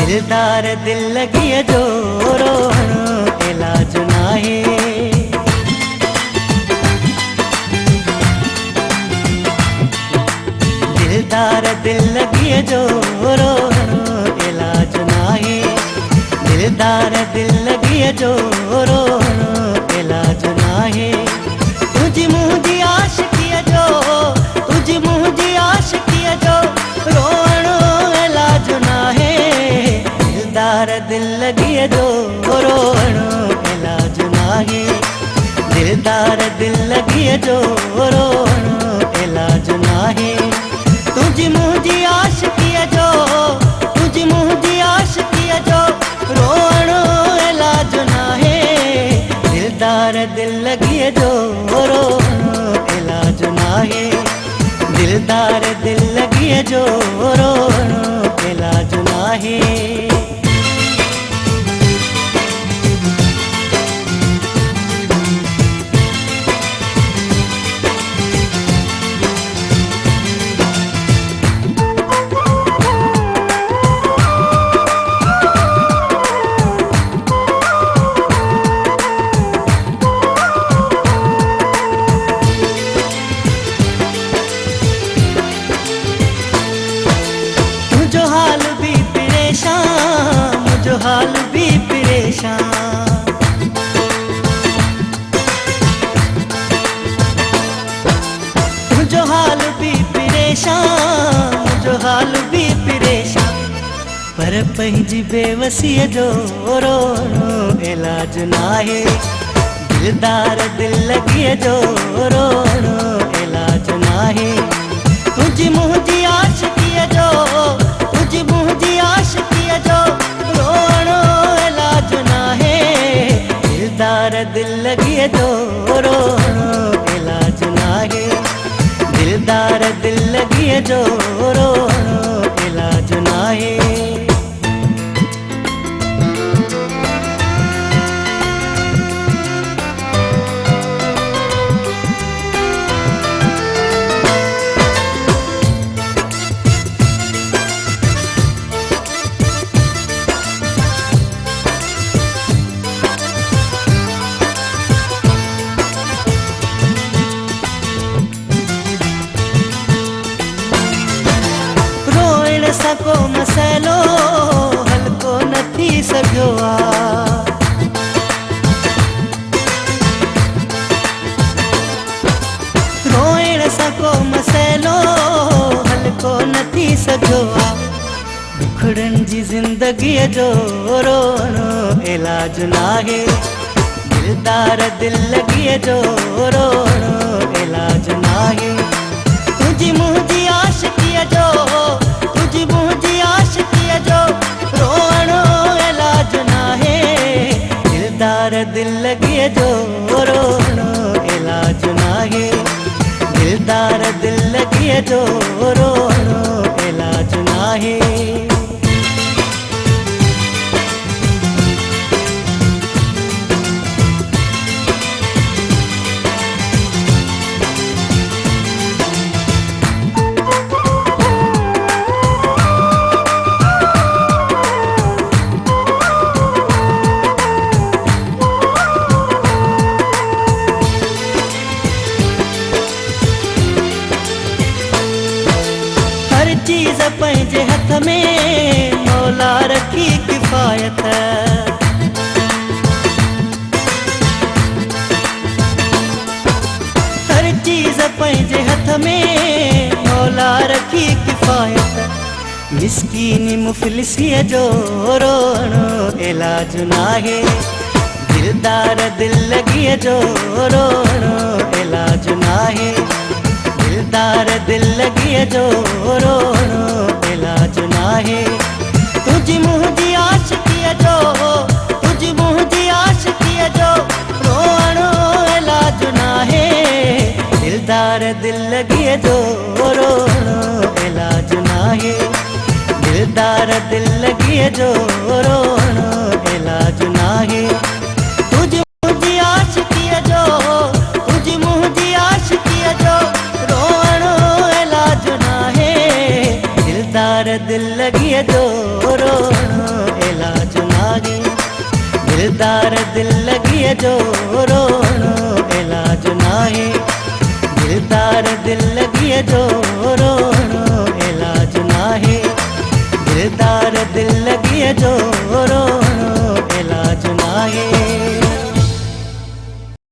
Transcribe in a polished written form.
दिलदार दिल लगी जो रोहणो इलाज नाहे। दिलदार दिल लगी जो रोहणो इलाज नाहे। दिलदार दिल लगी जो रोहणो इलाज नाहे। तुझी मुझी आशिकी जो, तुझी मुझी आशिकी जो रोहणो इलाज नाहे। दिलदार दिल लगी जो रोहणो इलाज नाहे। दिलदार दिल लगी जो रोहणो इलाज नाहे। तुझी मुझी आशिकी जो, तुझी मुझी आशिकी जो रोहणो इलाज नाहे। दिलदार दिल लगी जो रोहणो इलाज नाहे। दिलदार दिल लगी जो रोहणो इलाज नाहे। मुझो हाल भी परेशान, मुझो हाल भी परेशान। मुझो हाल भी परेशान, मुझो हाल भी परेशान। पर पंहिंजी बेवसी जो रोहणो इलाज नाहे। दिलदार दिल लगी जो रोहणो इलाज नाहे। तुझी मुझी आशिकी जो, तुझी मुझी आशिकी जो रोहणो इलाज नाहे। दिलदार दिल लगी जो रोहणो इलाज नाहे। दिलदार दिल लगी जो रोहणो इलाज नाहे। सको मसलो हल्को न थी सघियो आ। रोइण सको मसलो हल्को न थी सघियो आ। दुखड़न जी जिंदगी जो रोहणो इलाज नाहे। दिलदार दिल लगी जो रोहणो इलाज नाहे। तुझी मुझी आशिकी जो, तुझी मुझी आशिकी जो रोहणो इलाज नाहे। दिलदार दिल लगी जो रोहणो इलाज नाहे। दिलदार दिल लगी जो रोहणो इलाज नाहे। हर चीज पंहिंजे हथ में मौला रखी किफ़ायत। हर चीज पंहिंजे हथ में मौला रखी किफ़ायत। मिस्कीनी मुफ़लिसी जो रोहणो इलाज नाहे। दिलदार दिल लगी जो रोहणो इलाज नाहे। दिलदार दिल लगी जो रोहणो इलाज नाहे। तुझी मुझी आशिकी जो, तुझी मुझी आशिकी जो रोहणो इलाज नाहे। दिलदार दिल लगी जो रोहणो इलाज नाहे। दिलदार दिल लगी जो रोहणो इलाज नाहे। तुझी मुझी आशिकी जो, तुझी मुझी आशिकी जो रोहणो इलाज नाहे। दिलदार दिल लगी जो रोहणो दिल लगी जो रोणो इलाज नाहे, दिलदार दिल लगी जो रोणो इलाज नाहे, दिलदार दिल लगी जो